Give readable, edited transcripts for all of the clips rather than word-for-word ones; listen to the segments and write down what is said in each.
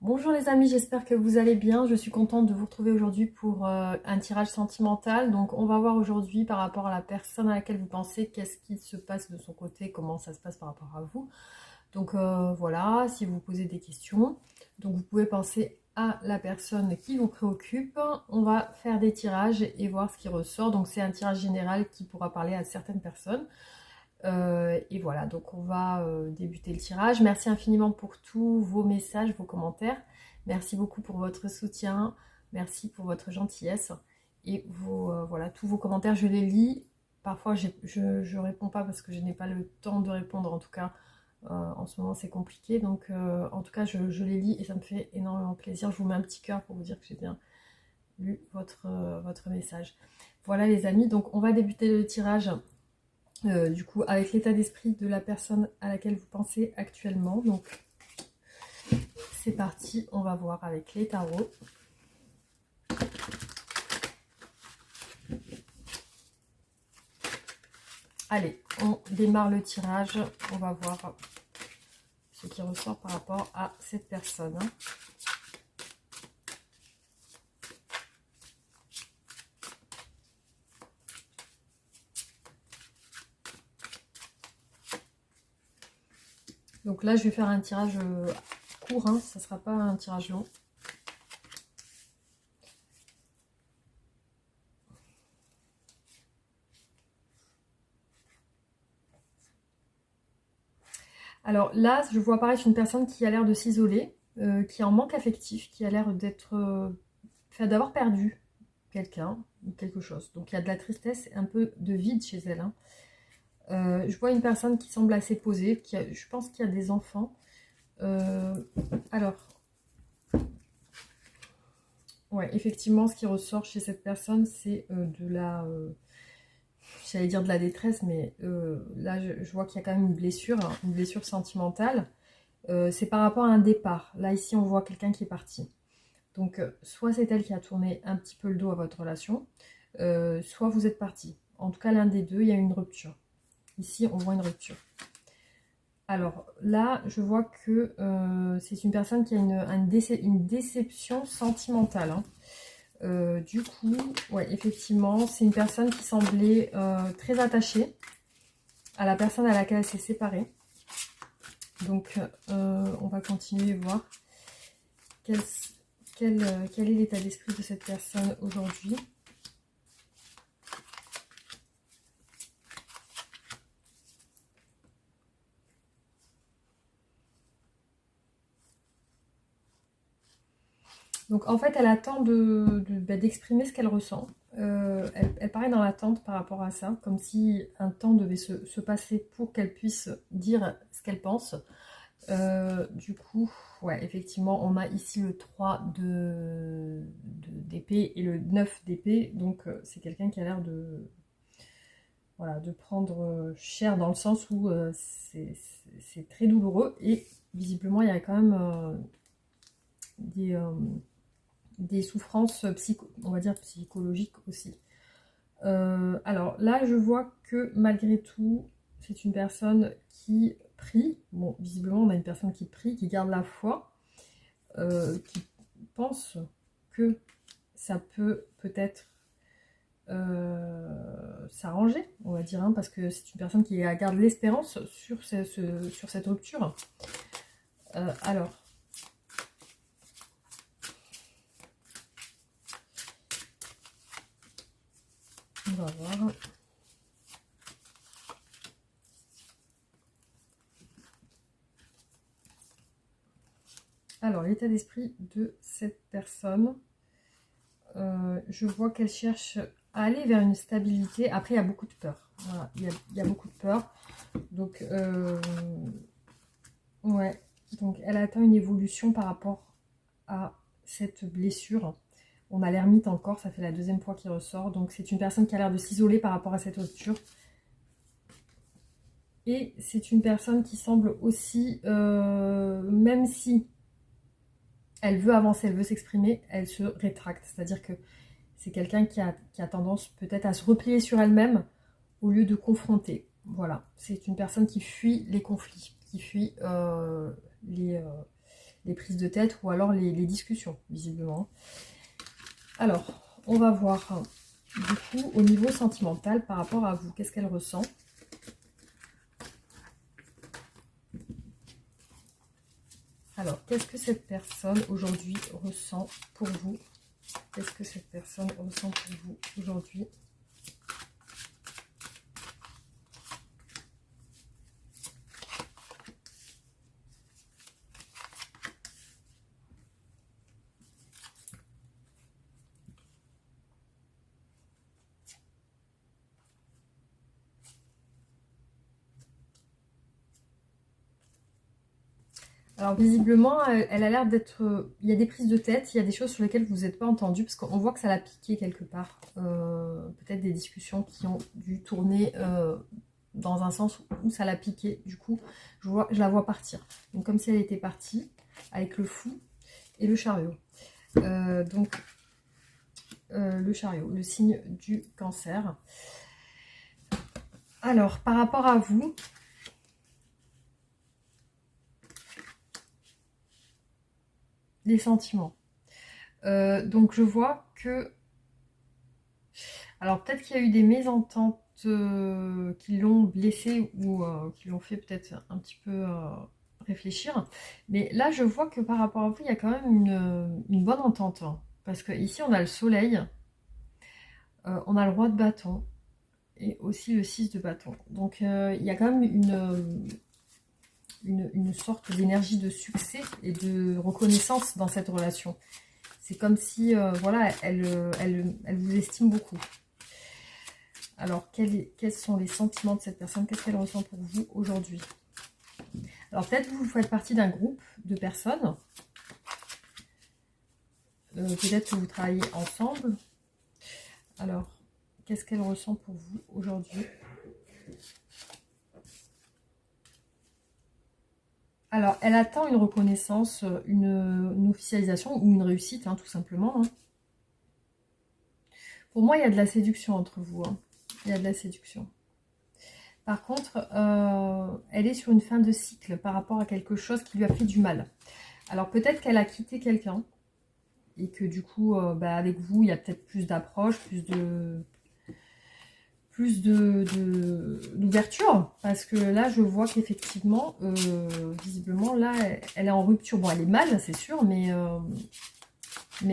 Bonjour les amis, j'espère que vous allez bien. Je suis contente de vous retrouver aujourd'hui pour un tirage sentimental. Donc on va voir aujourd'hui par rapport à la personne à laquelle vous pensez, qu'est-ce qui se passe de son côté, comment ça se passe par rapport à vous. Donc voilà, si vous posez des questions, donc vous pouvez penser à la personne qui vous préoccupe. On va faire des tirages et voir ce qui ressort. Donc c'est un tirage général qui pourra parler à certaines personnes. Et voilà, donc on va débuter le tirage. Merci infiniment pour tous vos messages, vos commentaires. Merci beaucoup pour votre soutien. Merci pour votre gentillesse. Et voilà, tous vos commentaires, je les lis. Parfois, je ne réponds pas parce que je n'ai pas le temps de répondre. En tout cas, en ce moment, c'est compliqué. Donc, en tout cas, je les lis et ça me fait énormément plaisir. Je vous mets un petit cœur pour vous dire que j'ai bien lu votre message. Voilà les amis, donc on va débuter le tirage. Du coup, avec l'état d'esprit de la personne à laquelle vous pensez actuellement. Donc, c'est parti, on va voir avec les tarots. Allez, on démarre le tirage. On va voir ce qui ressort par rapport à cette personne. Donc là, je vais faire un tirage court, hein, ça ne sera pas un tirage long. Alors là, je vois apparaître une personne qui a l'air de s'isoler, qui est en manque affectif, qui a l'air d'avoir perdu quelqu'un ou quelque chose. Donc il y a de la tristesse et un peu de vide chez elle. Hein. Je vois une personne qui semble assez posée, je pense qu'il y a des enfants. Alors, ouais, effectivement, ce qui ressort chez cette personne, c'est j'allais dire de la détresse, mais là, je vois qu'il y a quand même une blessure sentimentale. C'est par rapport à un départ. Là, ici, on voit quelqu'un qui est parti. Donc, soit c'est elle qui a tourné un petit peu le dos à votre relation, soit vous êtes parti. En tout cas, l'un des deux, il y a une rupture. Ici, on voit une rupture. Alors là, je vois que c'est une personne qui a une déception sentimentale. Hein. Du coup, ouais, effectivement, c'est une personne qui semblait très attachée à la personne à laquelle elle s'est séparée. Donc, on va continuer et voir quel est l'état d'esprit de cette personne aujourd'hui. Donc en fait, elle attend d'exprimer ce qu'elle ressent. Elle paraît dans l'attente par rapport à ça, comme si un temps devait se passer pour qu'elle puisse dire ce qu'elle pense. Du coup, ouais, effectivement, on a ici le 3 d'épée et le 9 d'épée. Donc c'est quelqu'un qui a l'air voilà, de prendre cher dans le sens où c'est très douloureux. Et visiblement, il y a quand même des souffrances on va dire psychologiques aussi. Alors là, je vois que malgré tout, c'est une personne qui prie. Bon, visiblement, on a une personne qui prie, qui garde la foi, qui pense que ça peut peut-être s'arranger, on va dire, hein, parce que c'est une personne qui garde l'espérance sur cette rupture. Alors, on va voir. Alors, l'état d'esprit de cette personne, je vois qu'elle cherche à aller vers une stabilité. Après, il y a beaucoup de peur. Voilà, il y a beaucoup de peur. Donc, ouais. Donc, elle attend une évolution par rapport à cette blessure. On a l'ermite encore, ça fait la deuxième fois qu'il ressort. Donc, c'est une personne qui a l'air de s'isoler par rapport à cette rupture. Et c'est une personne qui semble aussi, même si elle veut avancer, elle veut s'exprimer, elle se rétracte. C'est-à-dire que c'est quelqu'un qui a tendance peut-être à se replier sur elle-même au lieu de confronter. Voilà, c'est une personne qui fuit les conflits, qui fuit les prises de tête ou alors les discussions, visiblement. Alors, on va voir du coup au niveau sentimental par rapport à vous. Qu'est-ce qu'elle ressent? Alors, qu'est-ce que cette personne aujourd'hui ressent pour vous? Qu'est-ce que cette personne ressent pour vous aujourd'hui? Alors visiblement, elle a l'air d'être... Il y a des prises de tête, il y a des choses sur lesquelles vous n'êtes pas entendu, parce qu'on voit que ça l'a piqué quelque part. Peut-être des discussions qui ont dû tourner dans un sens où ça l'a piqué. Du coup, je la vois partir. Donc comme si elle était partie, avec le fou et le chariot. Donc le chariot, le signe du cancer. Alors, par rapport à vous... les sentiments. Donc je vois que... Alors peut-être qu'il y a eu des mésententes qui l'ont blessé ou qui l'ont fait peut-être un petit peu réfléchir. Mais là je vois que par rapport à vous, il y a quand même une bonne entente. Hein. Parce que ici on a le soleil, on a le roi de bâton et aussi le 6 de bâton. Donc il y a quand même une sorte d'énergie de succès et de reconnaissance dans cette relation. C'est comme si, voilà, elle vous estime beaucoup. Alors, quels sont les sentiments de cette personne? Qu'est-ce qu'elle ressent pour vous aujourd'hui? Alors, peut-être vous faites partie d'un groupe de personnes. Peut-être que vous travaillez ensemble. Alors, qu'est-ce qu'elle ressent pour vous aujourd'hui? Alors, elle attend une reconnaissance, une officialisation ou une réussite, hein, tout simplement. Hein. Pour moi, il y a de la séduction entre vous. Hein. Il y a de la séduction. Par contre, elle est sur une fin de cycle par rapport à quelque chose qui lui a fait du mal. Alors, peut-être qu'elle a quitté quelqu'un et que du coup, avec vous, il y a peut-être plus d'approche, plus d'ouverture, parce que là je vois qu'effectivement visiblement là elle est en rupture. Bon, elle est mal, c'est sûr, mais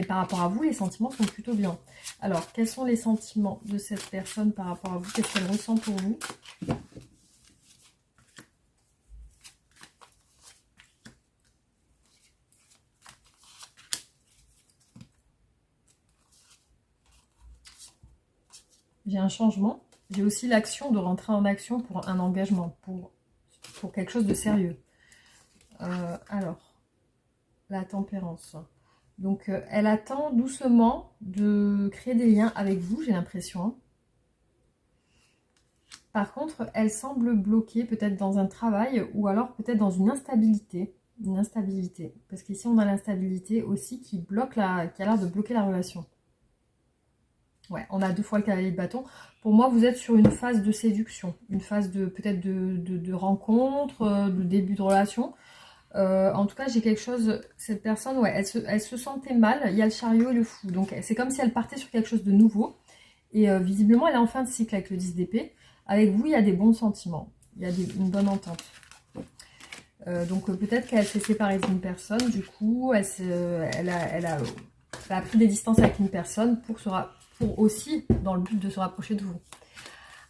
par rapport à vous, les sentiments sont plutôt bien. Alors, quels sont les sentiments de cette personne par rapport à vous? Qu'est-ce qu'elle ressent pour vous? J'ai un changement. J'ai aussi l'action de rentrer en action pour un engagement, pour quelque chose de sérieux. Alors, la tempérance. Donc, elle attend doucement de créer des liens avec vous, j'ai l'impression. Par contre, elle semble bloquée peut-être dans un travail ou alors peut-être dans une instabilité. Une instabilité. Parce qu'ici, on a l'instabilité aussi qui a l'air de bloquer la relation. Ouais, on a 2 fois le cavalier de bâton. Pour moi, vous êtes sur une phase de séduction, une phase de peut-être de rencontre, de début de relation. En tout cas, j'ai quelque chose, cette personne, ouais, elle se sentait mal, il y a le chariot et le fou. Donc, c'est comme si elle partait sur quelque chose de nouveau. Et visiblement, elle est en fin de cycle avec le 10 d'épée. Avec vous, il y a des bons sentiments, il y a une bonne entente. Donc, peut-être qu'elle s'est séparée d'une personne, du coup, elle a pris des distances avec une personne pour aussi dans le but de se rapprocher de vous.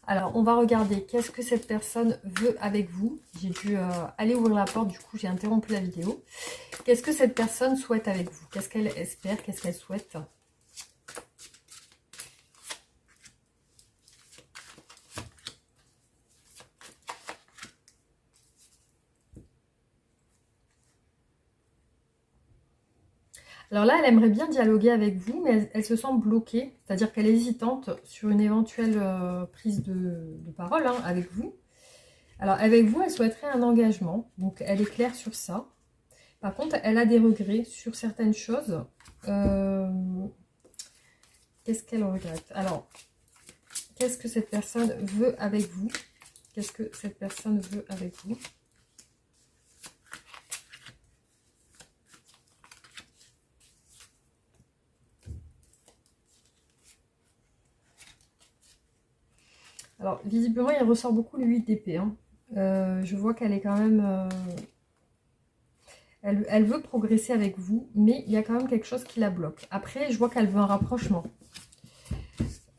Alors, on va regarder qu'est-ce que cette personne veut avec vous. J'ai dû aller ouvrir la porte, du coup, j'ai interrompu la vidéo. Qu'est-ce que cette personne souhaite avec vous? Qu'est-ce qu'elle espère? Qu'est-ce qu'elle souhaite? Alors là, elle aimerait bien dialoguer avec vous, mais elle se sent bloquée. C'est-à-dire qu'elle est hésitante sur une éventuelle prise de parole hein, avec vous. Alors, avec vous, elle souhaiterait un engagement. Donc, elle est claire sur ça. Par contre, elle a des regrets sur certaines choses. Qu'est-ce qu'elle regrette? Alors, qu'est-ce que cette personne veut avec vous? Qu'est-ce que cette personne veut avec vous? Alors, visiblement, il ressort beaucoup le 8 d'épée. Hein. Je vois qu'elle est quand même... elle veut progresser avec vous, mais il y a quand même quelque chose qui la bloque. Après, je vois qu'elle veut un rapprochement.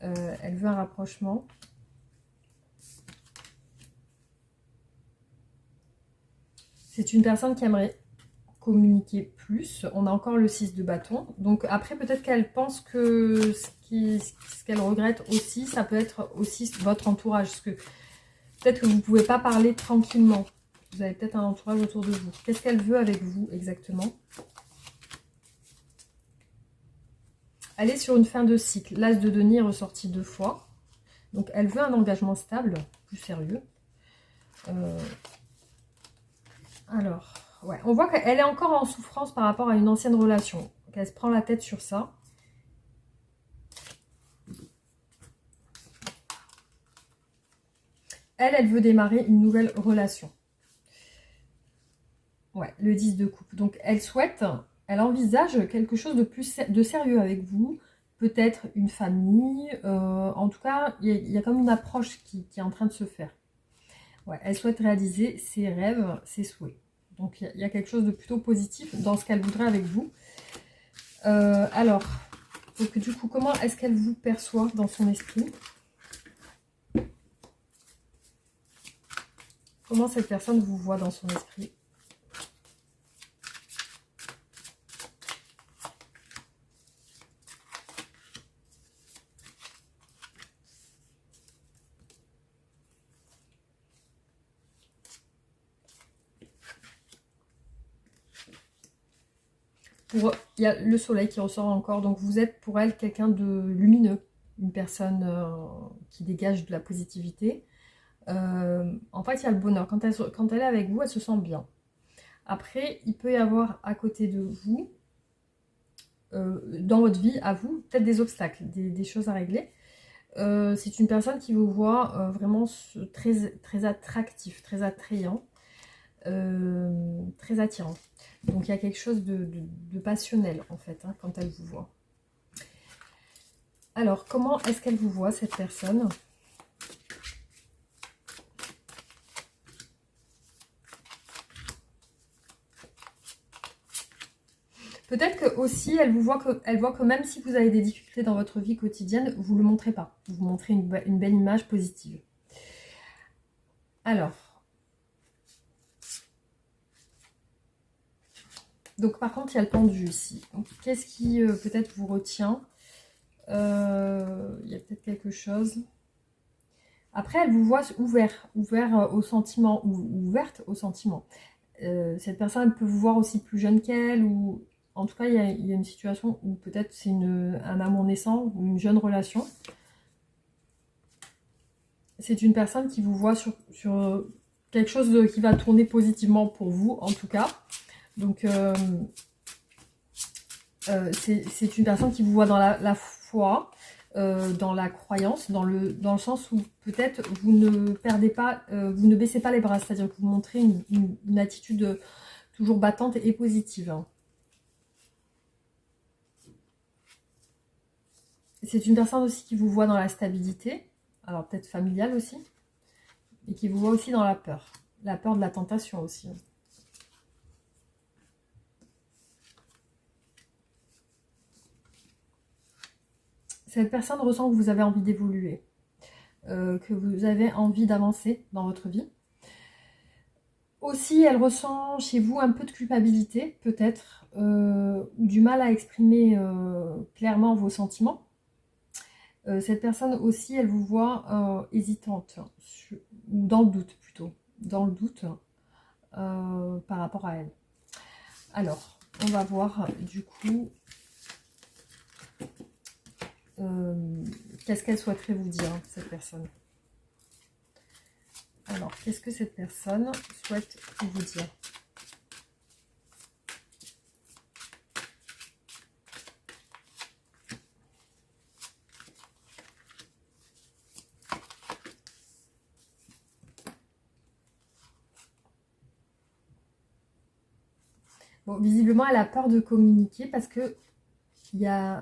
Elle veut un rapprochement. C'est une personne qui aimerait communiquer plus. On a encore le 6 de bâton. Donc après, peut-être qu'elle pense que ce qu'elle regrette aussi, ça peut être aussi votre entourage. Parce que peut-être que vous ne pouvez pas parler tranquillement. Vous avez peut-être un entourage autour de vous. Qu'est-ce qu'elle veut avec vous exactement? Elle est sur une fin de cycle. L'As de denier est ressorti 2 fois. Donc elle veut un engagement stable, plus sérieux. Alors, ouais, on voit qu'elle est encore en souffrance par rapport à une ancienne relation. Qu'elle se prend la tête sur ça. Elle veut démarrer une nouvelle relation. Ouais, le 10 de coupe. Donc, elle envisage quelque chose de plus de sérieux avec vous. Peut-être une famille. En tout cas, il y a comme une approche qui est en train de se faire. Ouais, elle souhaite réaliser ses rêves, ses souhaits. Donc, il y a quelque chose de plutôt positif dans ce qu'elle voudrait avec vous. Alors, donc du coup, comment est-ce qu'elle vous perçoit dans son esprit? Comment cette personne vous voit dans son esprit? Il y a le soleil qui ressort encore, donc vous êtes pour elle quelqu'un de lumineux, une personne qui dégage de la positivité. En fait, il y a le bonheur. Quand elle est avec vous, elle se sent bien. Après, il peut y avoir à côté de vous, dans votre vie, à vous, peut-être des obstacles, des choses à régler. C'est une personne qui vous voit vraiment très, très attractif, très attrayant, très attirant. Donc il y a quelque chose de passionnel en fait hein, quand elle vous voit. Alors comment est-ce qu'elle vous voit cette personne? Peut-être que aussi elle voit que même si vous avez des difficultés dans votre vie quotidienne, vous ne le montrez pas. Vous montrez une belle image positive. Alors, donc par contre il y a le pendu ici. Qu'est-ce qui peut-être vous retient? Il y a peut-être quelque chose. Après, elle vous voit ouvert aux sentiments, ou ouverte aux sentiments. Cette personne peut vous voir aussi plus jeune qu'elle, ou en tout cas, il y a une situation où peut-être c'est un amour naissant, ou une jeune relation. C'est une personne qui vous voit sur quelque chose qui va tourner positivement pour vous, en tout cas. Donc, c'est une personne qui vous voit dans la foi, dans la croyance, dans le sens où peut-être vous ne perdez pas, vous ne baissez pas les bras, c'est-à-dire que vous montrez une attitude toujours battante et positive. Hein. C'est une personne aussi qui vous voit dans la stabilité, alors peut-être familiale aussi, et qui vous voit aussi dans la peur de la tentation aussi. Cette personne ressent que vous avez envie d'évoluer, que vous avez envie d'avancer dans votre vie. Aussi, elle ressent chez vous un peu de culpabilité, peut-être, ou du mal à exprimer clairement vos sentiments. Cette personne aussi, elle vous voit hésitante, ou dans le doute plutôt, dans le doute par rapport à elle. Alors, on va voir du coup qu'est-ce qu'elle souhaiterait vous dire, cette personne. Alors, qu'est-ce que cette personne souhaite vous dire? Bon, visiblement, elle a peur de communiquer parce que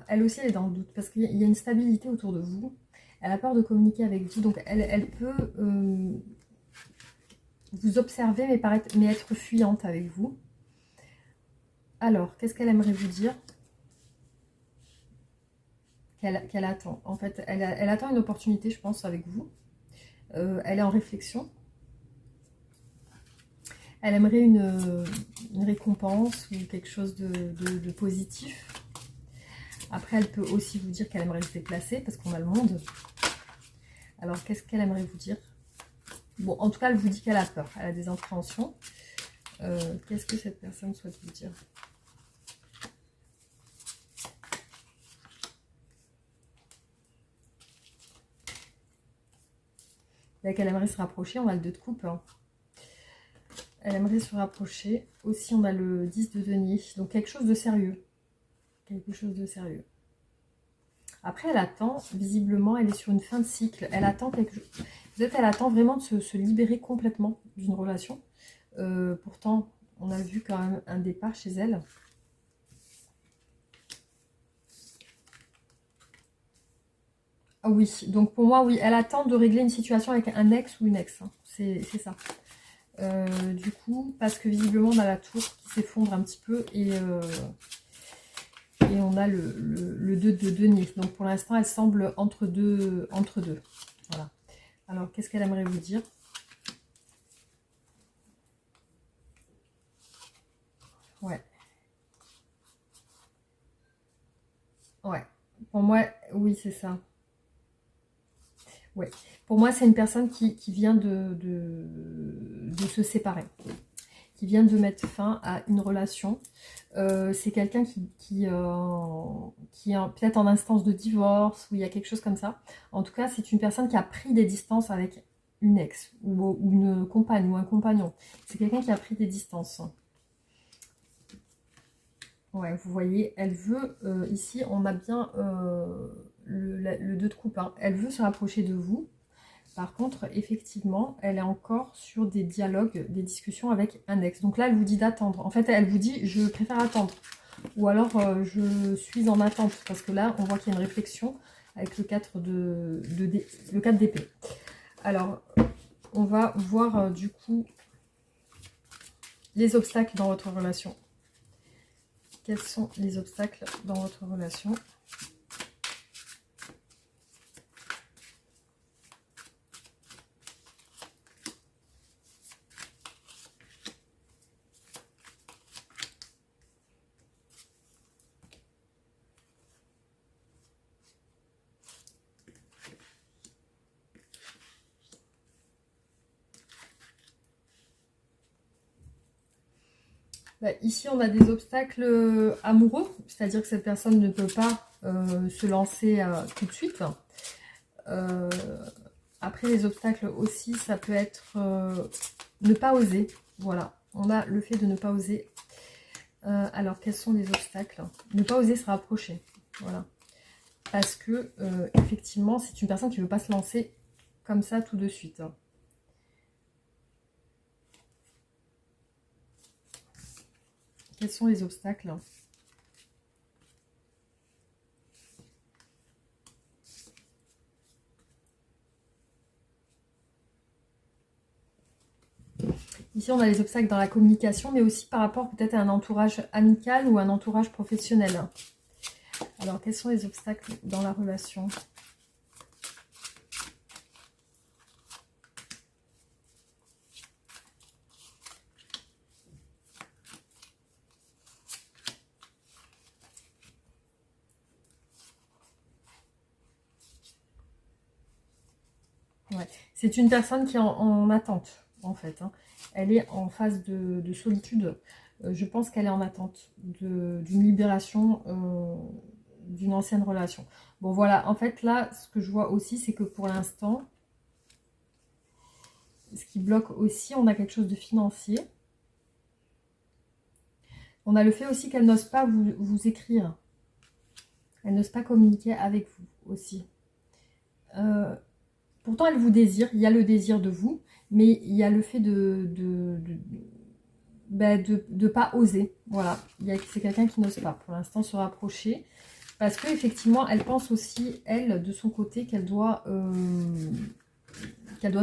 elle aussi, elle est dans le doute. Parce qu'il y a une stabilité autour de vous. Elle a peur de communiquer avec vous, donc elle peut vous observer mais être fuyante avec vous. Alors, qu'est-ce qu'elle aimerait vous dire? Qu'elle attend. En fait, elle attend une opportunité, je pense, avec vous. Elle est en réflexion. Elle aimerait une récompense ou quelque chose de positif. Après, elle peut aussi vous dire qu'elle aimerait se déplacer parce qu'on a le monde. Alors, qu'est-ce qu'elle aimerait vous dire? Bon, en tout cas, elle vous dit qu'elle a peur. Elle a des appréhensions. Qu'est-ce que cette personne souhaite vous dire? Qu'elle aimerait se rapprocher. On a le 2 de coupe. Hein. Elle aimerait se rapprocher. Aussi, on a le 10 de denier. Donc, quelque chose de sérieux. Quelque chose de sérieux. Après, elle attend, visiblement, elle est sur une fin de cycle. Elle attend quelque chose. Peut-être elle attend vraiment de se libérer complètement d'une relation. Pourtant, on a vu quand même un départ chez elle. Ah oui, donc pour moi, oui, elle attend de régler une situation avec un ex ou une ex. Hein. C'est ça. Du coup, parce que visiblement, on a la tour qui s'effondre un petit peu et on a le 2 de denier. Donc pour l'instant, elle semble entre deux. Voilà. Alors, qu'est-ce qu'elle aimerait vous dire? Ouais. Ouais. Pour moi, oui, c'est ça. Ouais. Pour moi, c'est une personne qui vient de se séparer. Qui vient de mettre fin à une relation. C'est quelqu'un qui est peut-être en instance de divorce, ou il y a quelque chose comme ça. En tout cas, c'est une personne qui a pris des distances avec une ex, ou une compagne, ou un compagnon. C'est quelqu'un qui a pris des distances. Ouais, vous voyez, elle veut, ici, on a bien le 2 de coupe, hein. Elle veut se rapprocher de vous. Par contre, effectivement, elle est encore sur des dialogues, des discussions avec un ex. Donc là, elle vous dit d'attendre. En fait, elle vous dit, je préfère attendre. Ou alors, je suis en attente. Parce que là, on voit qu'il y a une réflexion avec le 4 le 4 d'épée. Alors, on va voir du coup les obstacles dans votre relation. Quels sont les obstacles dans votre relation? Ici, on a des obstacles amoureux, c'est-à-dire que cette personne ne peut pas se lancer tout de suite. Après, les obstacles aussi, ça peut être ne pas oser. Voilà, on a le fait de ne pas oser. Alors, quels sont les obstacles? Ne pas oser se rapprocher. Voilà. Parce que, effectivement, c'est une personne qui ne veut pas se lancer comme ça tout de suite. Quels sont les obstacles? Ici, on a les obstacles dans la communication, mais aussi par rapport peut-être à un entourage amical ou un entourage professionnel. Alors, quels sont les obstacles dans la relation? Ouais. C'est une personne qui est en attente, en fait. Hein. Elle est en phase de solitude. Je pense qu'elle est en attente d'une libération d'une ancienne relation. Bon, voilà. En fait, là, ce que je vois aussi, c'est que pour l'instant, ce qui bloque aussi, on a quelque chose de financier. On a le fait aussi qu'elle n'ose pas vous écrire. Elle n'ose pas communiquer avec vous aussi. Pourtant, elle vous désire. Il y a le désir de vous, mais il y a le fait de pas oser. Voilà. C'est quelqu'un qui n'ose pas pour l'instant se rapprocher. Parce que effectivement, elle pense aussi, elle, de son côté, qu'elle doit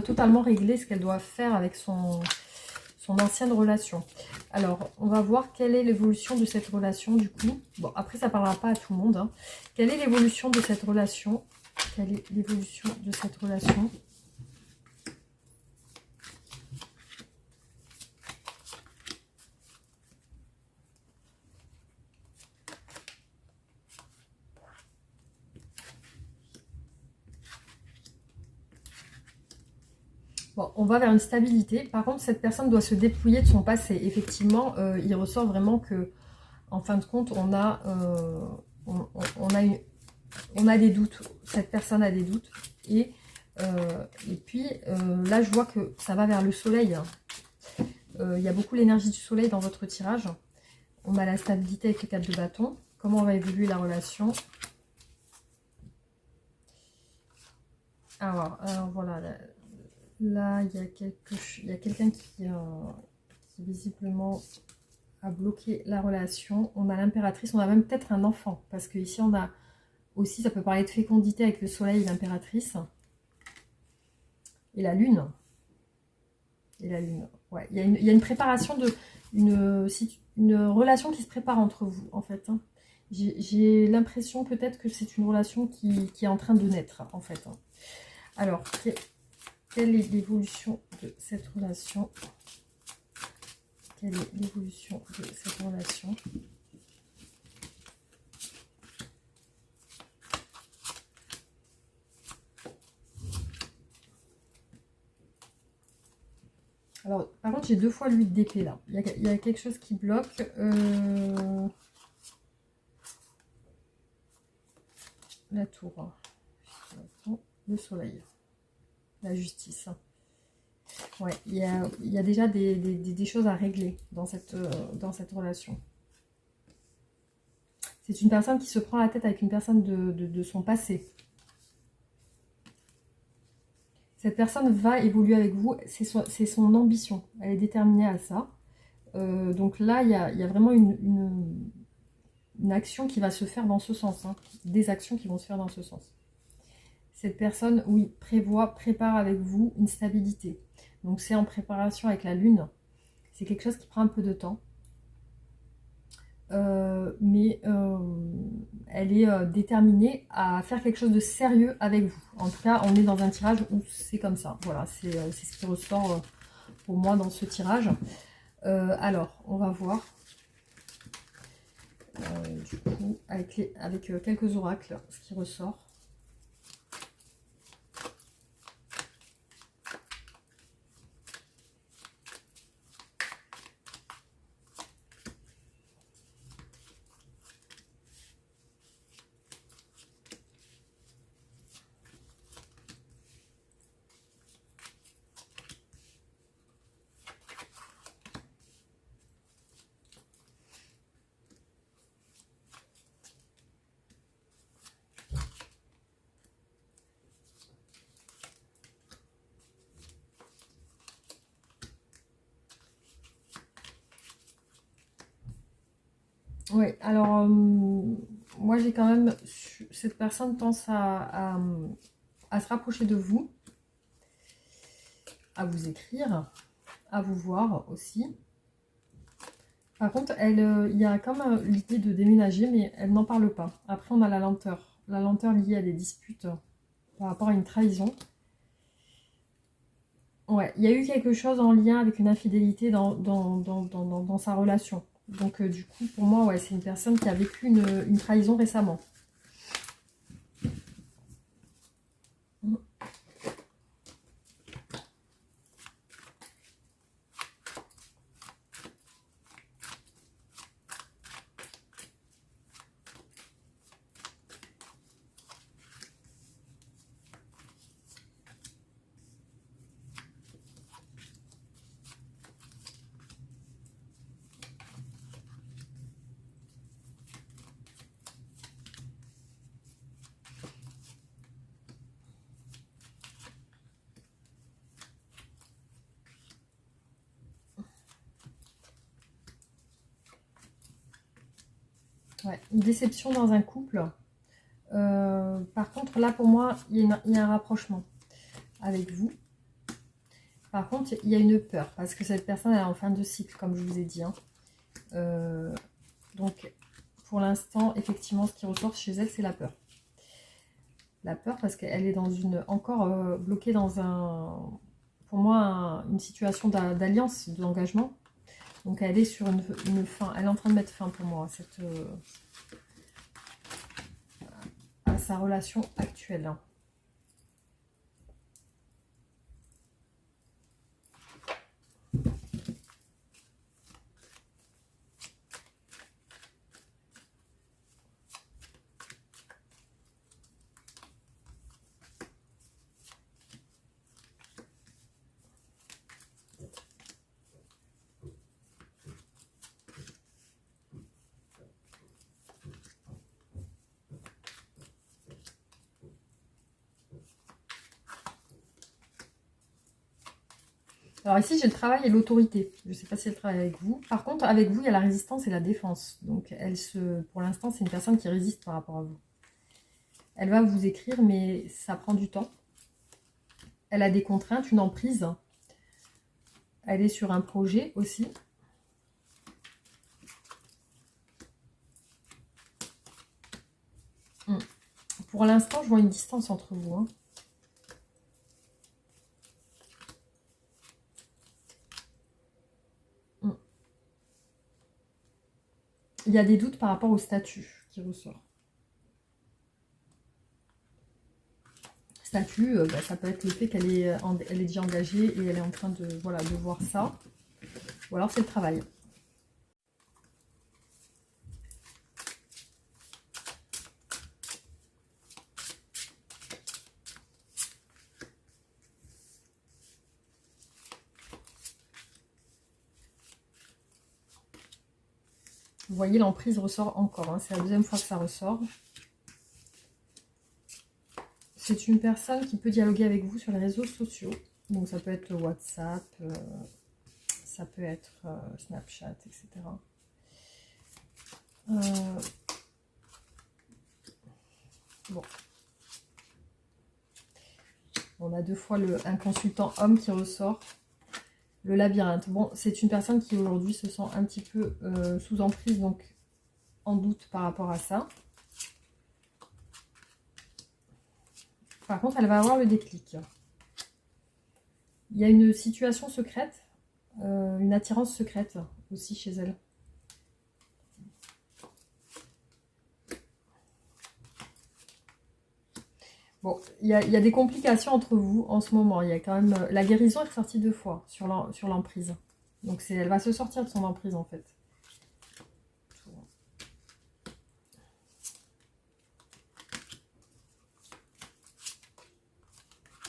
totalement régler ce qu'elle doit faire avec son ancienne relation. Alors, on va voir quelle est l'évolution de cette relation, du coup. Bon, après, ça ne parlera pas à tout le monde. Hein. Quelle est l'évolution de cette relation? Quelle est l'évolution de cette relation? Bon, on va vers une stabilité. Par contre, cette personne doit se dépouiller de son passé. Effectivement, il ressort vraiment que, en fin de compte, on a des doutes. Cette personne a des doutes. Et puis, là, je vois que ça va vers le soleil. Il y a beaucoup l'énergie du soleil dans votre tirage. On a la stabilité avec le 4 de bâton. Comment va évoluer la relation? Alors voilà. Là, il y a quelqu'un qui visiblement a bloqué la relation. On a l'impératrice, on a même peut-être un enfant. Parce que ici, on a aussi, ça peut parler de fécondité avec le soleil et l'impératrice. Et la lune. Et la lune. Ouais, il y a une préparation de... Une relation qui se prépare entre vous, en fait. Hein. J'ai l'impression peut-être que c'est une relation qui est en train de naître, en fait. Hein. Alors, quelle est l'évolution de cette relation? Quelle est l'évolution de cette relation? Alors, par contre, j'ai 2 fois l'huile d'épée là. Il y a quelque chose qui bloque. La tour. Le soleil. La justice. Ouais, il y a déjà des choses à régler dans cette relation. C'est une personne qui se prend la tête avec une personne de son passé. Cette personne va évoluer avec vous, c'est son ambition. Elle est déterminée à ça. Donc là, il y a vraiment une action qui va se faire dans ce sens. Hein. Des actions qui vont se faire dans ce sens. Cette personne, oui, prépare avec vous une stabilité. Donc c'est en préparation avec la lune. C'est quelque chose qui prend un peu de temps. Mais elle est déterminée à faire quelque chose de sérieux avec vous. En tout cas, on est dans un tirage où c'est comme ça. Voilà, c'est ce qui ressort pour moi dans ce tirage. Alors, on va voir. Du coup, avec quelques oracles, ce qui ressort. Oui, alors moi j'ai quand même, cette personne pense à se rapprocher de vous, à vous écrire, à vous voir aussi. Par contre, il y a comme l'idée de déménager, mais elle n'en parle pas. Après, on a la lenteur liée à des disputes par rapport à une trahison. Ouais, il y a eu quelque chose en lien avec une infidélité dans sa relation. Donc du coup, pour moi, ouais, c'est une personne qui a vécu une trahison récemment. Ouais, une déception dans un couple. Par contre, là, pour moi, il y a un rapprochement avec vous. Par contre, il y a une peur, parce que cette personne elle est en fin de cycle, comme je vous ai dit. Hein. Donc, pour l'instant, effectivement, ce qui ressort chez elle, c'est la peur. La peur, parce qu'elle est dans encore bloquée dans pour moi, une situation d'alliance, d'engagement. Donc, elle est sur une fin. Elle est en train de mettre fin, pour moi, à sa relation actuelle. Hein. Alors ici, j'ai le travail et l'autorité. Je ne sais pas si elle travaille avec vous. Par contre, avec vous, il y a la résistance et la défense. Donc, pour l'instant, c'est une personne qui résiste par rapport à vous. Elle va vous écrire, mais ça prend du temps. Elle a des contraintes, une emprise. Elle est sur un projet aussi. Pour l'instant, je vois une distance entre vous. Hein. Il y a des doutes par rapport au statut qui ressort. Statut, ça peut être le fait qu'elle elle est déjà engagée et elle est en train de, voilà, de voir ça. Ou alors c'est le travail. Vous voyez, l'emprise ressort encore. Hein. C'est la deuxième fois que ça ressort. C'est une personne qui peut dialoguer avec vous sur les réseaux sociaux. Donc ça peut être WhatsApp, ça peut être Snapchat, etc. Bon. On a deux fois un consultant homme qui ressort. Le labyrinthe. Bon, c'est une personne qui aujourd'hui se sent un petit peu sous emprise, donc en doute par rapport à ça. Par contre, elle va avoir le déclic. Il y a une situation secrète, une attirance secrète aussi chez elle. Bon, il y a des complications entre vous en ce moment. Il y a quand même la guérison est ressortie deux fois sur l'emprise. Donc elle va se sortir de son emprise en fait.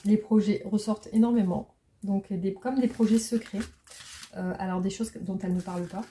Les projets ressortent énormément. Donc comme des projets secrets. Alors des choses dont elle ne parle pas.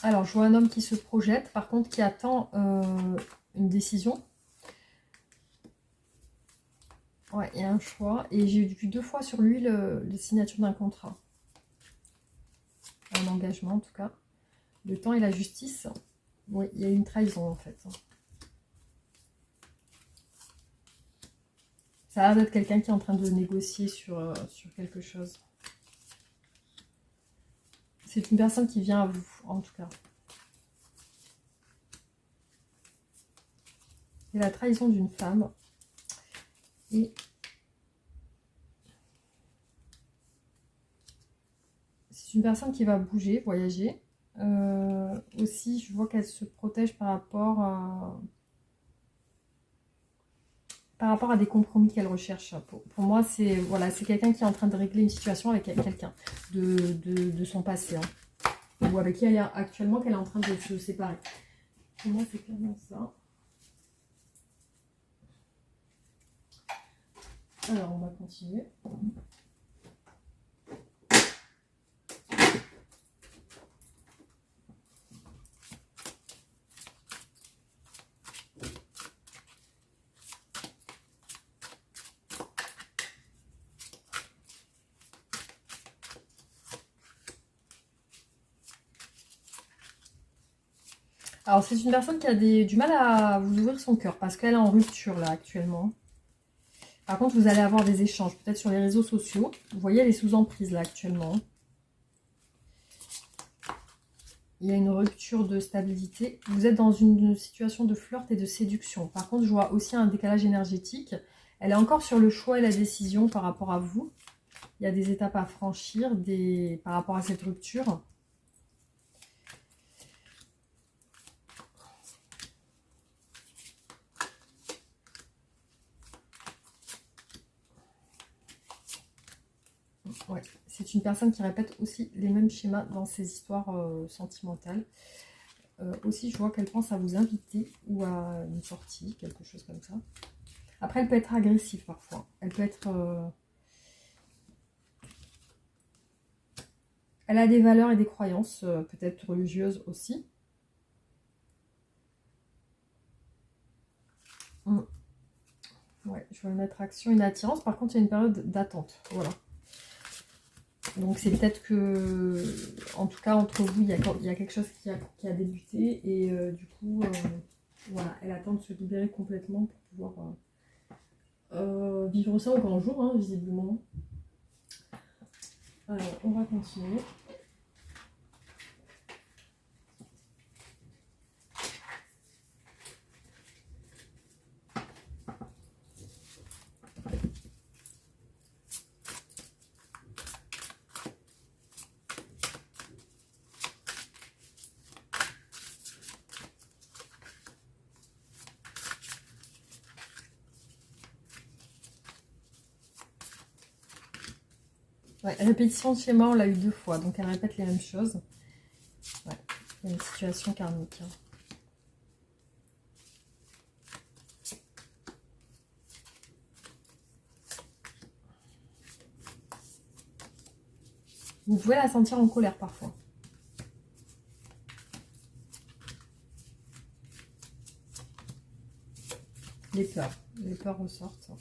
Alors, je vois un homme qui se projette, par contre, qui attend une décision. Ouais, il y a un choix. Et j'ai vu deux fois sur lui la signature d'un contrat. Un engagement, en tout cas. Le temps et la justice. Oui, il y a une trahison, en fait. Ça a l'air d'être quelqu'un qui est en train de négocier sur quelque chose. C'est une personne qui vient à vous, en tout cas. Et la trahison d'une femme. Et c'est une personne qui va bouger, voyager. Aussi, je vois qu'elle se protège par par rapport à des compromis qu'elle recherche. Pour moi, c'est voilà, c'est quelqu'un qui est en train de régler une situation avec quelqu'un de son passé. Hein, ou avec qui elle est actuellement, qu'elle est en train de se séparer. Pour moi, c'est clairement ça. Alors, on va continuer. Alors, c'est une personne qui a du mal à vous ouvrir son cœur parce qu'elle est en rupture là actuellement. Par contre, vous allez avoir des échanges, peut-être sur les réseaux sociaux. Vous voyez, elle est sous emprise là actuellement. Il y a une rupture de stabilité. Vous êtes dans une situation de flirt et de séduction. Par contre, je vois aussi un décalage énergétique. Elle est encore sur le choix et la décision par rapport à vous. Il y a des étapes à franchir par rapport à cette rupture. Ouais, c'est une personne qui répète aussi les mêmes schémas dans ses histoires sentimentales. Aussi, je vois qu'elle pense à vous inviter ou à une sortie, quelque chose comme ça. Après, elle peut être agressive parfois. Elle peut être... Elle a des valeurs et des croyances, peut-être religieuses aussi. Ouais, je vais mettre action, une attirance. Par contre, il y a une période d'attente. Voilà. Donc, c'est peut-être que, en tout cas, entre vous, il y a quelque chose qui a débuté. Et du coup, voilà, elle attend de se libérer complètement pour pouvoir vivre ça au grand jour, hein, visiblement. Alors, on va continuer. Ouais, répétition de schéma, on l'a eu 2 fois, donc elle répète les mêmes choses. Ouais, il y a une situation karmique. Hein. Vous pouvez la sentir en colère parfois. Les peurs ressortent.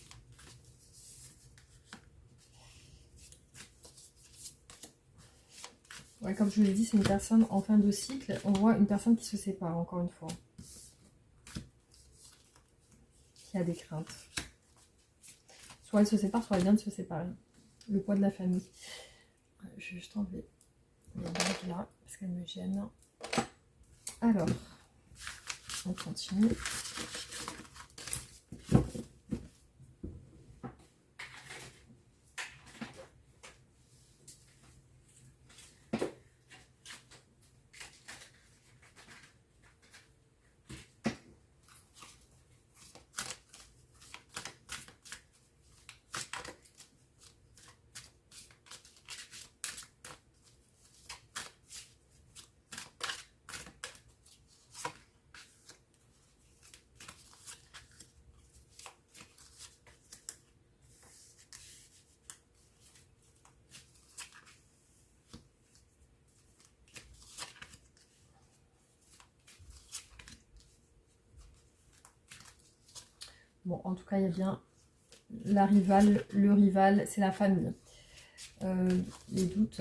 Ouais, comme je vous l'ai dit, c'est une personne en fin de cycle. On voit une personne qui se sépare, encore une fois. Qui a des craintes. Soit elle se sépare, soit elle vient de se séparer. Le poids de la famille. Je vais juste enlever les bagues là, parce qu'elles me gênent. Alors, on continue. Bon, en tout cas, il y a bien la rivale, le rival, c'est la famille. Les doutes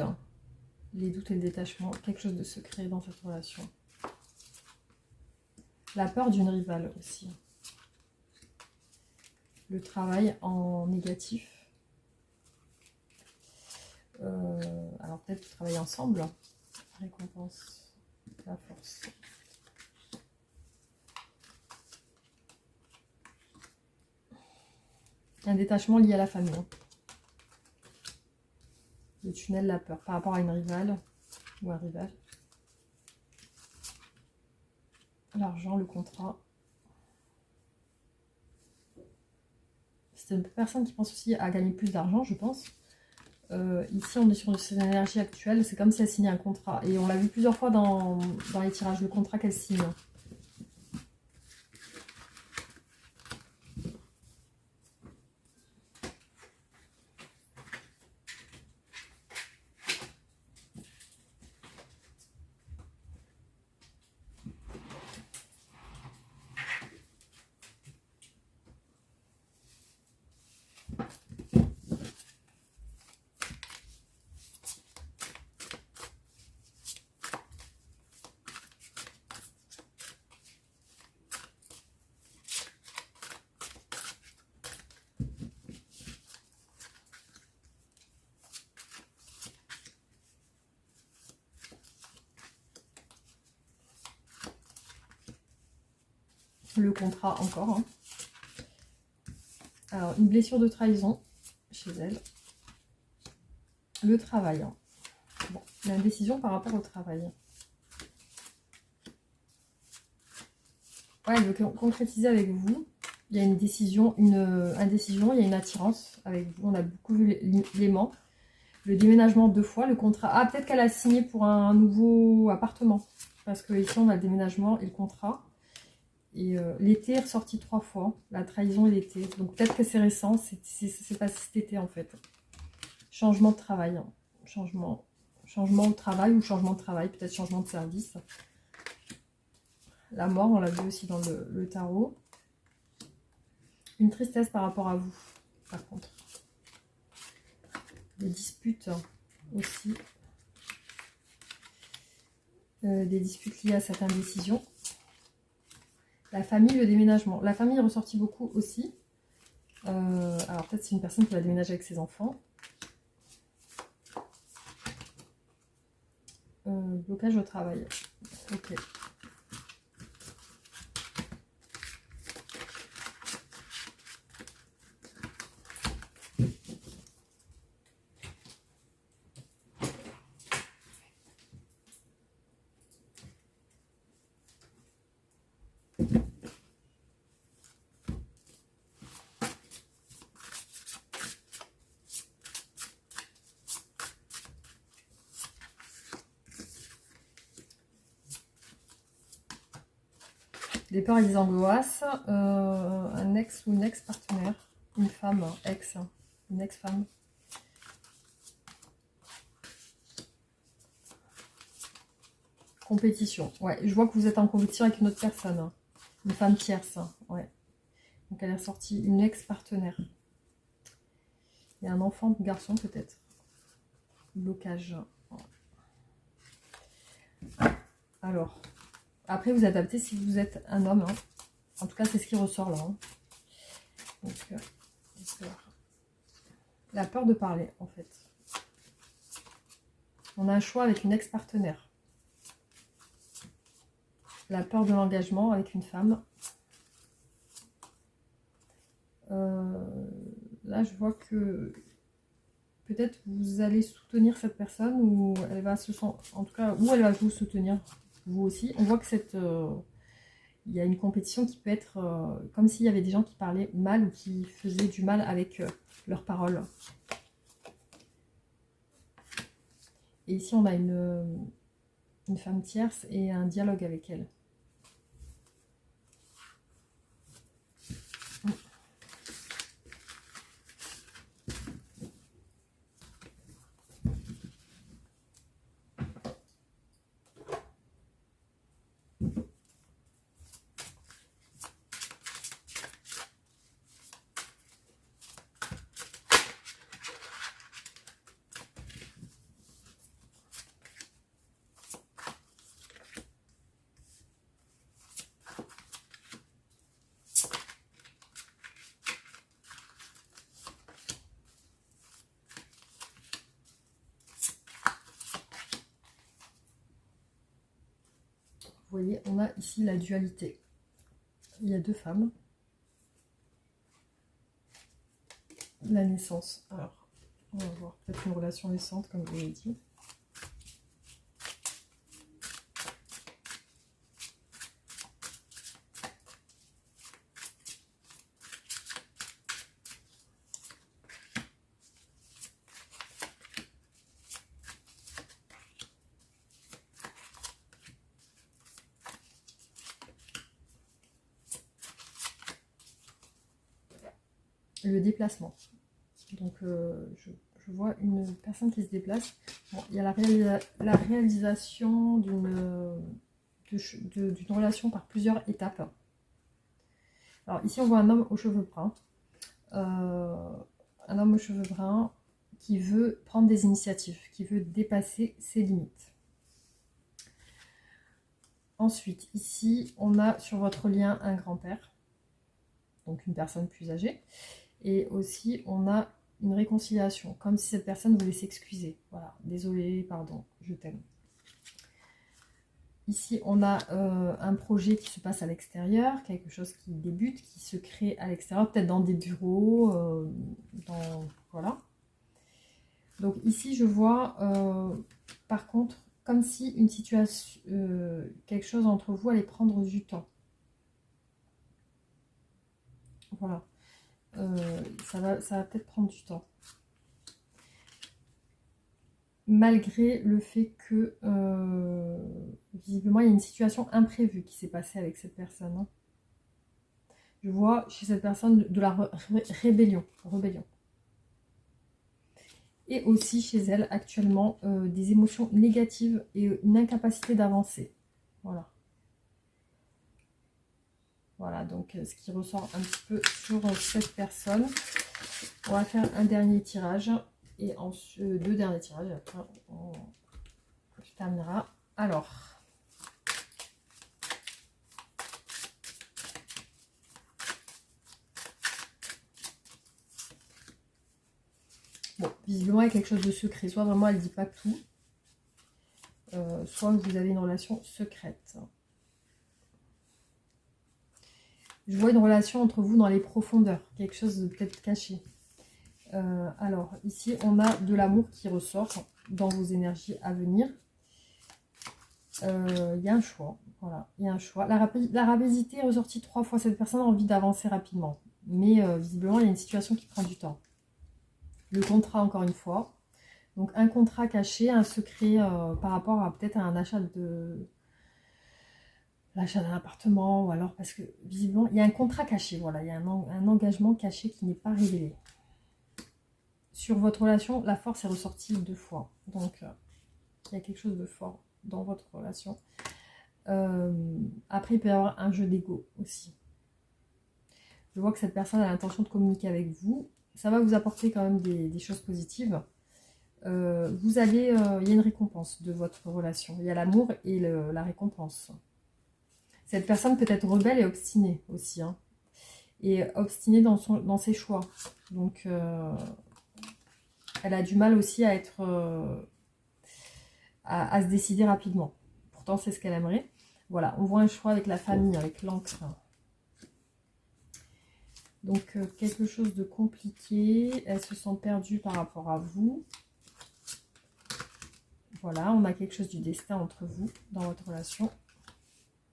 et le détachement, quelque chose de secret dans cette relation. La peur d'une rivale aussi. Le travail en négatif. Alors peut-être travailler ensemble. Récompense, la force. Un détachement lié à la famille. Le tunnel, la peur par rapport à une rivale ou un rival. L'argent, le contrat. C'est une personne qui pense aussi à gagner plus d'argent, je pense. Ici, on est sur ses énergies actuelles. C'est comme si elle signait un contrat. Et on l'a vu plusieurs fois dans les tirages, le contrat qu'elle signe. Le contrat encore. Hein. Alors, une blessure de trahison chez elle. Le travail. Hein. Bon, l'indécision par rapport au travail. Ouais, elle veut concrétiser avec vous. Il y a une décision, une indécision, il y a une attirance avec vous. On a beaucoup vu l'aimant. Le déménagement 2 fois, le contrat. Ah, peut-être qu'elle a signé pour un nouveau appartement. Parce que ici, on a le déménagement et le contrat. Et l'été est ressorti 3 fois. La trahison et l'été. Donc peut-être que c'est récent. C'est pas cet été en fait. Changement de travail. Hein. Changement de travail ou changement de travail. Peut-être changement de service. La mort, on l'a vu aussi dans le tarot. Une tristesse par rapport à vous, par contre. Des disputes aussi. Des disputes liées à cette indécision. La famille, le déménagement. La famille est ressortie beaucoup aussi. Alors peut-être c'est une personne qui va déménager avec ses enfants. Blocage au travail. Ok. Des peurs et des angoisses, un ex ou une ex-partenaire, une femme, ex, une ex-femme. Compétition, ouais, je vois que vous êtes en compétition avec une autre personne, hein. Une femme tierce, ouais. Donc elle est ressortie une ex-partenaire. Et un enfant de garçon peut-être. Blocage. Alors, après vous adaptez si vous êtes un homme, hein. En tout cas c'est ce qui ressort là. Hein. Donc, la peur de parler en fait. On a un choix avec une ex-partenaire. La peur de l'engagement avec une femme. Là, je vois que peut-être vous allez soutenir cette personne ou elle va se sentir, en tout cas, ou elle va vous soutenir, vous aussi. On voit que il y a une compétition qui peut être comme s'il y avait des gens qui parlaient mal ou qui faisaient du mal avec leurs paroles. Et ici, on a une femme tierce et un dialogue avec elle. Vous voyez, on a ici la dualité. Il y a 2 femmes. La naissance. Alors, on va voir peut-être une relation naissante, comme je vous l'ai dit. le déplacement. Donc je vois une personne qui se déplace. Bon, il y a la réalisation d'une relation par plusieurs étapes. Alors ici on voit un homme aux cheveux bruns. Un homme aux cheveux bruns qui veut prendre des initiatives, qui veut dépasser ses limites. Ensuite, ici, on a sur votre lien un grand-père, donc une personne plus âgée. Et aussi, on a une réconciliation, comme si cette personne voulait s'excuser. Voilà, désolé, pardon, je t'aime. Ici, on a un projet qui se passe à l'extérieur, quelque chose qui débute, qui se crée à l'extérieur, peut-être dans des bureaux, voilà. Donc ici, je vois, par contre, comme si une situation, quelque chose entre vous allait prendre du temps. Voilà. Ça va peut-être prendre du temps. Malgré le fait que, visiblement, il y a une situation imprévue qui s'est passée avec cette personne. Hein. Je vois chez cette personne de la rébellion. Et aussi chez elle, actuellement, des émotions négatives et une incapacité d'avancer. Voilà. Voilà, donc ce qui ressort un petit peu sur cette personne. On va faire un dernier tirage. Et ensuite, deux derniers tirages. Après, on terminera. Alors... Bon, visiblement, il y a quelque chose de secret. Soit vraiment, elle ne dit pas tout. Soit vous avez une relation secrète. Je vois une relation entre vous dans les profondeurs. Quelque chose de peut-être caché. Alors, ici, on a de l'amour qui ressort dans vos énergies à venir. Il y a un choix. Voilà, il y a un choix. La rapidité est ressortie 3 fois. Cette personne a envie d'avancer rapidement. Mais visiblement, il y a une situation qui prend du temps. Le contrat, encore une fois. Donc, un contrat caché, un secret par rapport à peut-être un achat l'achat d'un appartement, ou alors parce que visiblement, il y a un contrat caché. Voilà, il y a un engagement caché qui n'est pas révélé. Sur votre relation, la force est ressortie 2 fois. Donc, il y a quelque chose de fort dans votre relation. Après, il peut y avoir un jeu d'ego aussi. Je vois que cette personne a l'intention de communiquer avec vous. Ça va vous apporter quand même des choses positives. Vous allez, il y a une récompense de votre relation. Il y a l'amour et la récompense. Cette personne peut être rebelle et obstinée aussi. Hein, et obstinée dans ses choix. Donc, elle a du mal aussi à être... à se décider rapidement. Pourtant, c'est ce qu'elle aimerait. Voilà, on voit un choix avec la famille, avec l'encre. Donc, quelque chose de compliqué. Elle se sent perdue par rapport à vous. Voilà, on a quelque chose du destin entre vous, dans votre relation.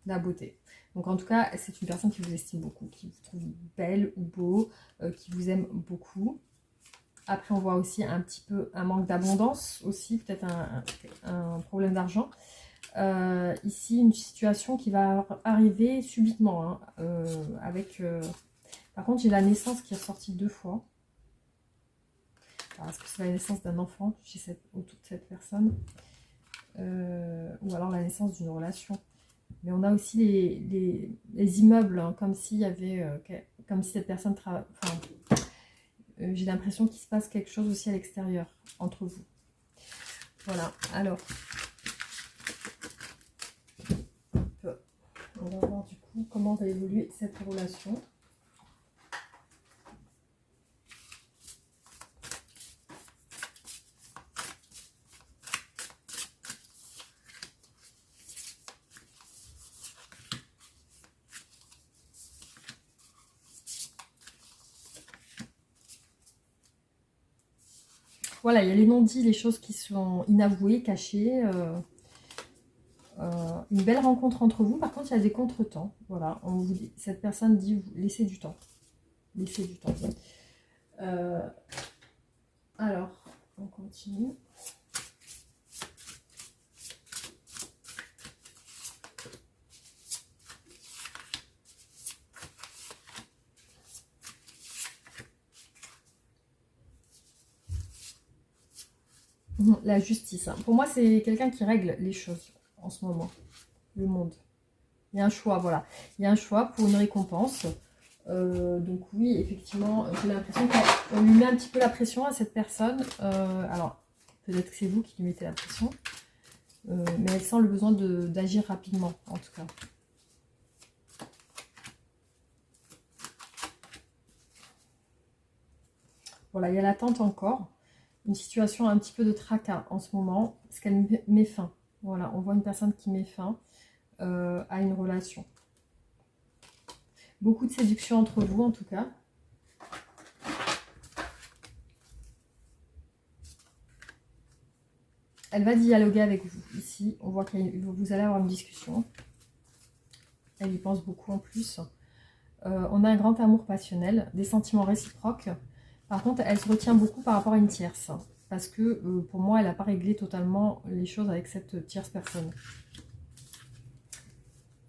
La beauté. Donc, en tout cas, c'est une personne qui vous estime beaucoup, qui vous trouve belle ou beau, qui vous aime beaucoup. Après, on voit aussi un petit peu un manque d'abondance, aussi, peut-être un problème d'argent. Ici, une situation qui va arriver subitement, hein, avec... Par contre, j'ai la naissance qui est ressortie 2 fois. Est-ce que c'est la naissance d'un enfant chez autour de cette personne ou alors la naissance d'une relation. Mais on a aussi les immeubles, hein, comme s'il y avait... comme si cette personne... j'ai l'impression qu'il se passe quelque chose aussi à l'extérieur, entre vous. Voilà, alors... On va voir du coup comment va évoluer cette relation. Voilà, il y a les non-dits, les choses qui sont inavouées, cachées. Une belle rencontre entre vous. Par contre, il y a des contretemps. Voilà, cette personne dit laissez du temps. Laissez du temps. Alors, on continue. La justice. Pour moi, c'est quelqu'un qui règle les choses en ce moment. Le monde. Il y a un choix, voilà. Il y a un choix pour une récompense. Donc oui, effectivement, j'ai l'impression qu'on lui met un petit peu la pression à cette personne. Alors, peut-être que c'est vous qui lui mettez la pression. Mais elle sent le besoin d'agir rapidement, en tout cas. Voilà, il y a l'attente encore. Une situation un petit peu de tracas en ce moment, parce qu'elle met fin. Voilà, on voit une personne qui met fin à une relation. Beaucoup de séduction entre vous, en tout cas. Elle va dialoguer avec vous. Ici, on voit que vous allez avoir une discussion. Elle y pense beaucoup en plus. On a un grand amour passionnel, des sentiments réciproques. Par contre, elle se retient beaucoup par rapport à une tierce. Parce que pour moi, elle n'a pas réglé totalement les choses avec cette tierce personne.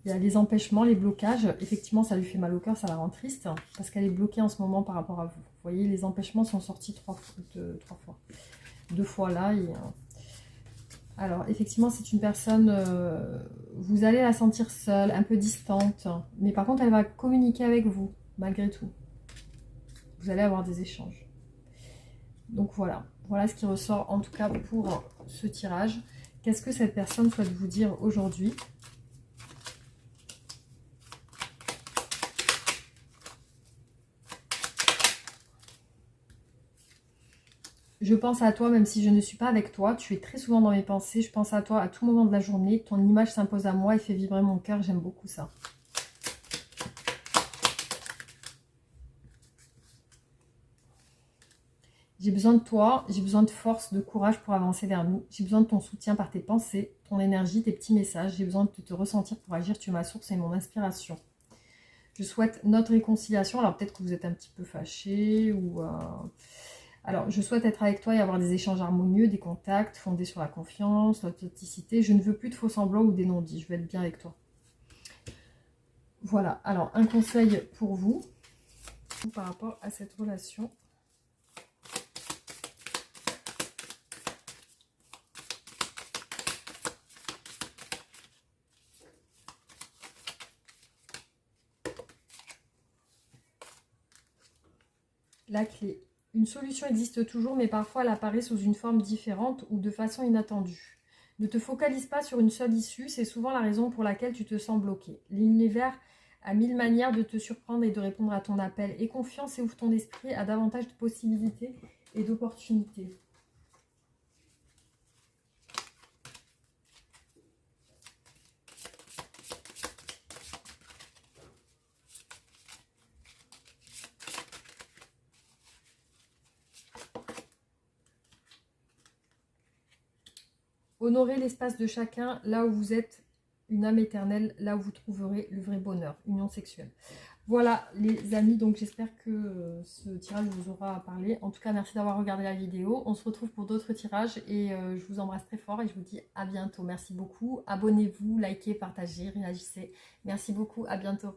Il y a les empêchements, les blocages. Effectivement, ça lui fait mal au cœur, ça la rend triste. Parce qu'elle est bloquée en ce moment par rapport à vous. Vous voyez, les empêchements sont sortis trois fois. 2 fois là. Alors, effectivement, c'est une personne, vous allez la sentir seule, un peu distante. Mais par contre, elle va communiquer avec vous, malgré tout. Vous allez avoir des échanges. Donc voilà. Voilà ce qui ressort, en tout cas, pour ce tirage. Qu'est-ce que cette personne souhaite vous dire aujourd'hui ? Je pense à toi, même si je ne suis pas avec toi. Tu es très souvent dans mes pensées. Je pense à toi à tout moment de la journée. Ton image s'impose à moi et fait vibrer mon cœur. J'aime beaucoup ça. J'ai besoin de toi. J'ai besoin de force, de courage pour avancer vers nous. J'ai besoin de ton soutien par tes pensées, ton énergie, tes petits messages. J'ai besoin de te ressentir pour agir. Tu es ma source et mon inspiration. Je souhaite notre réconciliation. Alors peut-être que vous êtes un petit peu fâché ou... Alors, je souhaite être avec toi et avoir des échanges harmonieux, des contacts fondés sur la confiance, l'authenticité. Je ne veux plus de faux semblants ou des non-dits. Je veux être bien avec toi. Voilà. Alors, un conseil pour vous par rapport à cette relation. La clé. Une solution existe toujours, mais parfois elle apparaît sous une forme différente ou de façon inattendue. Ne te focalise pas sur une seule issue, c'est souvent la raison pour laquelle tu te sens bloqué. L'univers a 1000 manières de te surprendre et de répondre à ton appel. Aie confiance et ouvre ton esprit à davantage de possibilités et d'opportunités. Honorez l'espace de chacun, là où vous êtes une âme éternelle, là où vous trouverez le vrai bonheur, union sexuelle. Voilà les amis, donc j'espère que ce tirage vous aura parlé. En tout cas, merci d'avoir regardé la vidéo. On se retrouve pour d'autres tirages et je vous embrasse très fort et je vous dis à bientôt. Merci beaucoup. Abonnez-vous, likez, partagez, réagissez. Merci beaucoup, à bientôt.